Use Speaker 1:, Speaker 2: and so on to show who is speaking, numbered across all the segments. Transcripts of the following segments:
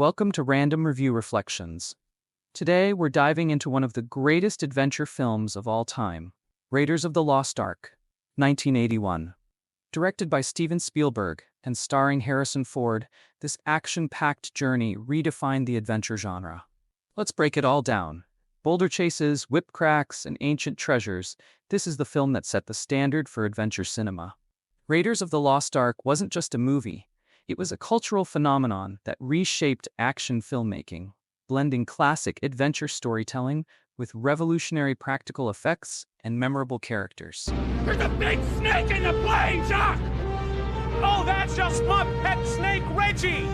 Speaker 1: Welcome to Random Review Reflections. Today, we're diving into one of the greatest adventure films of all time, Raiders of the Lost Ark, 1981. Directed by Steven Spielberg and starring Harrison Ford, this action-packed journey redefined the adventure genre. Let's break it all down. Boulder chases, whip cracks, and ancient treasures, this is the film that set the standard for adventure cinema. Raiders of the Lost Ark wasn't just a movie. It was a cultural phenomenon that reshaped action filmmaking, blending classic adventure storytelling with revolutionary practical effects and memorable characters.
Speaker 2: There's a big snake in the plane, Doc! Oh, that's just my pet snake, Reggie!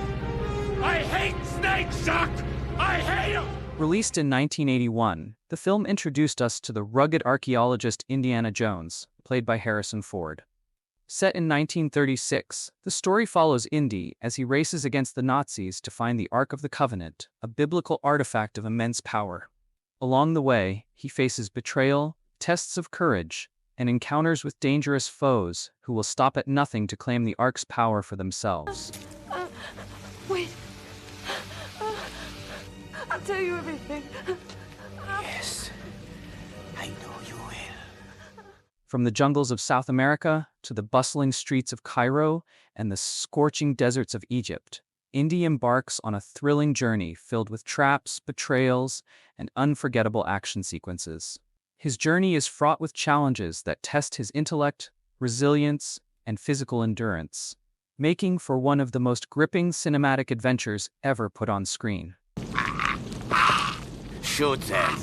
Speaker 2: I hate snakes, Doc! I hate them!
Speaker 1: Released in 1981, the film introduced us to the rugged archaeologist Indiana Jones, played by Harrison Ford. Set in 1936, the story follows Indy as he races against the Nazis to find the Ark of the Covenant, a biblical artifact of immense power. Along the way, he faces betrayal, tests of courage, and encounters with dangerous foes who will stop at nothing to claim the Ark's power for themselves.
Speaker 3: Wait. I'll tell you everything.
Speaker 4: Yes, I know you will.
Speaker 1: From the jungles of South America to the bustling streets of Cairo and the scorching deserts of Egypt, Indy embarks on a thrilling journey filled with traps, betrayals, and unforgettable action sequences. His journey is fraught with challenges that test his intellect, resilience, and physical endurance, making for one of the most gripping cinematic adventures ever put on screen.
Speaker 4: Shoot them.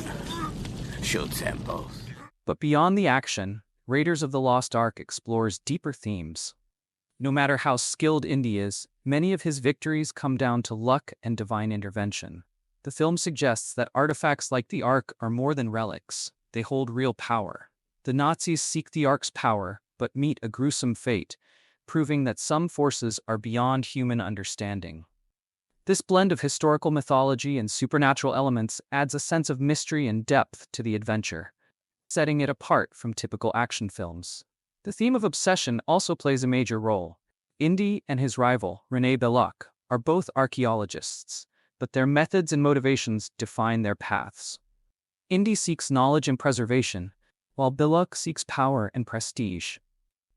Speaker 4: Shoot them both.
Speaker 1: But beyond the action, Raiders of the Lost Ark explores deeper themes. No matter how skilled Indy is, many of his victories come down to luck and divine intervention. The film suggests that artifacts like the Ark are more than relics. They hold real power. The Nazis seek the Ark's power, but meet a gruesome fate, proving that some forces are beyond human understanding. This blend of historical mythology and supernatural elements adds a sense of mystery and depth to the adventure, setting it apart from typical action films. The theme of obsession also plays a major role. Indy and his rival, René Belloc, are both archaeologists, but their methods and motivations define their paths. Indy seeks knowledge and preservation, while Belloc seeks power and prestige.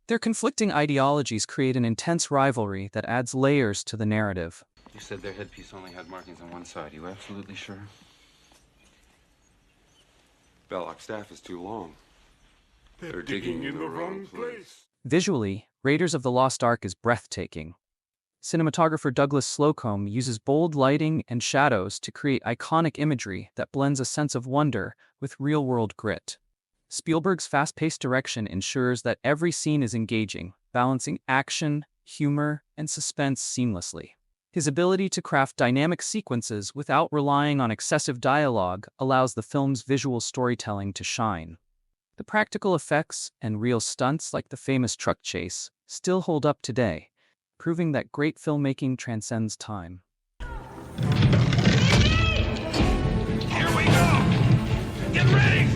Speaker 1: Their conflicting ideologies create an intense rivalry that adds layers to the narrative.
Speaker 5: You said their headpiece only had markings on one side. You absolutely sure?
Speaker 6: Belloc's staff is too long. They're digging in the wrong place.
Speaker 1: Visually, Raiders of the Lost Ark is breathtaking. Cinematographer Douglas Slocum uses bold lighting and shadows to create iconic imagery that blends a sense of wonder with real-world grit. Spielberg's fast-paced direction ensures that every scene is engaging, balancing action, humor, and suspense seamlessly. His ability to craft dynamic sequences without relying on excessive dialogue allows the film's visual storytelling to shine. The practical effects and real stunts like the famous truck chase still hold up today, proving that great filmmaking transcends time.
Speaker 2: Here we go! Get ready!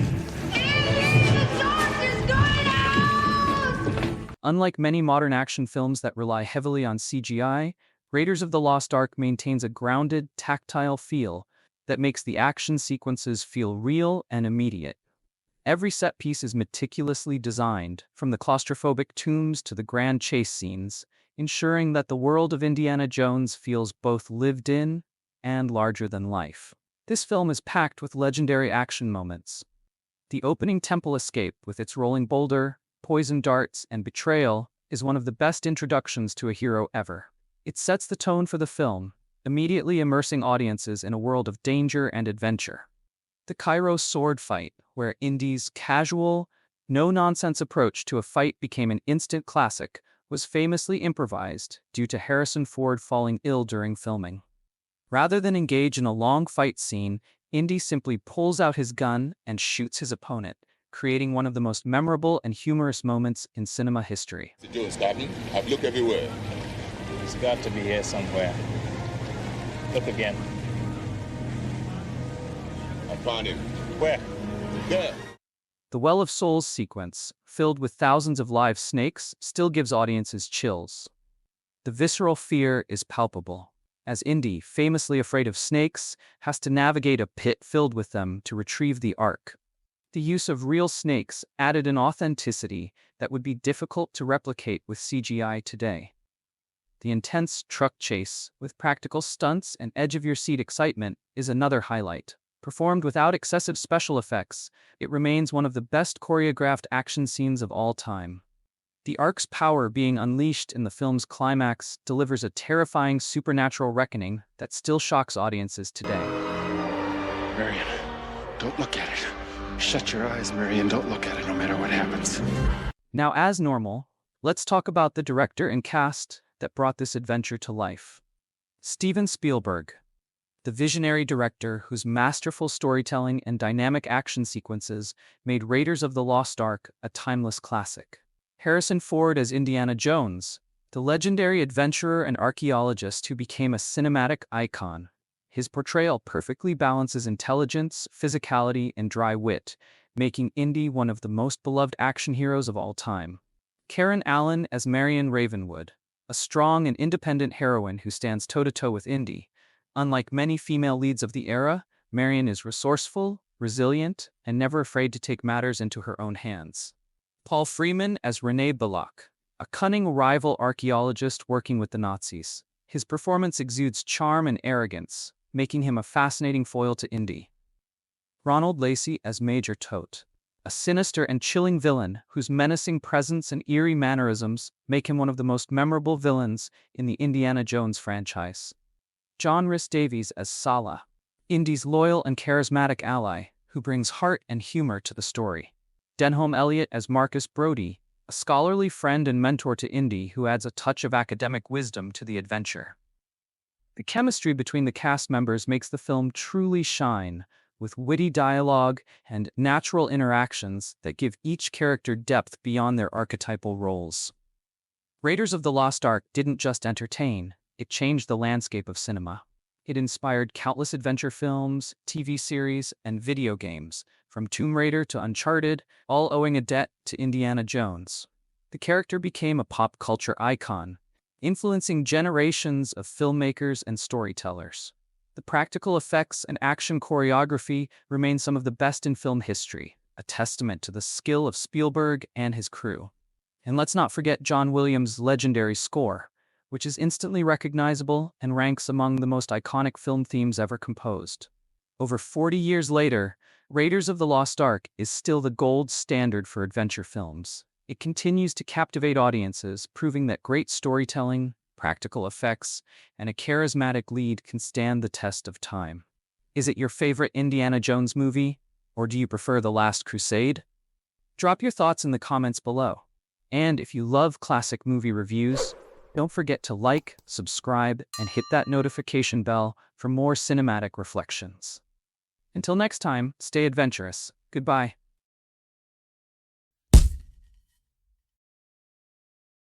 Speaker 1: Unlike many modern action films that rely heavily on CGI, Raiders of the Lost Ark maintains a grounded, tactile feel that makes the action sequences feel real and immediate. Every set piece is meticulously designed, from the claustrophobic tombs to the grand chase scenes, ensuring that the world of Indiana Jones feels both lived in and larger than life. This film is packed with legendary action moments. The opening temple escape, with its rolling boulder, poison darts, and betrayal, is one of the best introductions to a hero ever. It sets the tone for the film, immediately immersing audiences in a world of danger and adventure. The Cairo sword fight, where Indy's casual, no-nonsense approach to a fight became an instant classic, was famously improvised due to Harrison Ford falling ill during filming. Rather than engage in a long fight scene, Indy simply pulls out his gun and shoots his opponent, creating one of the most memorable and humorous moments in cinema history.
Speaker 7: Mr. Jones, Captain, I've looked everywhere.
Speaker 8: He's got to be here somewhere. Look again.
Speaker 7: I found him.
Speaker 8: Where?
Speaker 7: There.
Speaker 1: The Well of Souls sequence, filled with thousands of live snakes, still gives audiences chills. The visceral fear is palpable. as Indy, famously afraid of snakes, has to navigate a pit filled with them to retrieve the Ark. The use of real snakes added an authenticity that would be difficult to replicate with CGI today. The intense truck chase, with practical stunts and edge-of-your-seat excitement, is another highlight. Performed without excessive special effects, it remains one of the best choreographed action scenes of all time. The Ark's power being unleashed in the film's climax delivers a terrifying supernatural reckoning that still shocks audiences today.
Speaker 5: Marion, don't look at it. Shut your eyes, Marion. Don't look at it no matter what happens.
Speaker 1: Now, as normal, let's talk about the director and cast that brought this adventure to life. Steven Spielberg, the visionary director whose masterful storytelling and dynamic action sequences made Raiders of the Lost Ark a timeless classic. Harrison Ford as Indiana Jones, the legendary adventurer and archaeologist who became a cinematic icon. His portrayal perfectly balances intelligence, physicality, and dry wit, making Indy one of the most beloved action heroes of all time. Karen Allen as Marion Ravenwood, a strong and independent heroine who stands toe-to-toe with Indy. Unlike many female leads of the era, Marion is resourceful, resilient, and never afraid to take matters into her own hands. Paul Freeman as René Belloc, a cunning rival archaeologist working with the Nazis. His performance exudes charm and arrogance, making him a fascinating foil to Indy. Ronald Lacey as Major Todt, a sinister and chilling villain whose menacing presence and eerie mannerisms make him one of the most memorable villains in the Indiana Jones franchise. John Rhys Davies as Sallah, Indy's loyal and charismatic ally who brings heart and humor to the story. Denholm Elliott as Marcus Brody, a scholarly friend and mentor to Indy who adds a touch of academic wisdom to the adventure. The chemistry between the cast members makes the film truly shine, with witty dialogue and natural interactions that give each character depth beyond their archetypal roles. Raiders of the Lost Ark didn't just entertain, it changed the landscape of cinema. It inspired countless adventure films, TV series, and video games, from Tomb Raider to Uncharted, all owing a debt to Indiana Jones. The character became a pop culture icon, influencing generations of filmmakers and storytellers. The practical effects and action choreography remain some of the best in film history, a testament to the skill of Spielberg and his crew. And let's not forget John Williams' legendary score, which is instantly recognizable and ranks among the most iconic film themes ever composed. Over 40 years later, Raiders of the Lost Ark is still the gold standard for adventure films. It continues to captivate audiences, proving that great storytelling, practical effects, and a charismatic lead can stand the test of time. Is it your favorite Indiana Jones movie, or do you prefer The Last Crusade? Drop your thoughts in the comments below. And if you love classic movie reviews, don't forget to like, subscribe, and hit that notification bell for more cinematic reflections. Until next time, stay adventurous. Goodbye.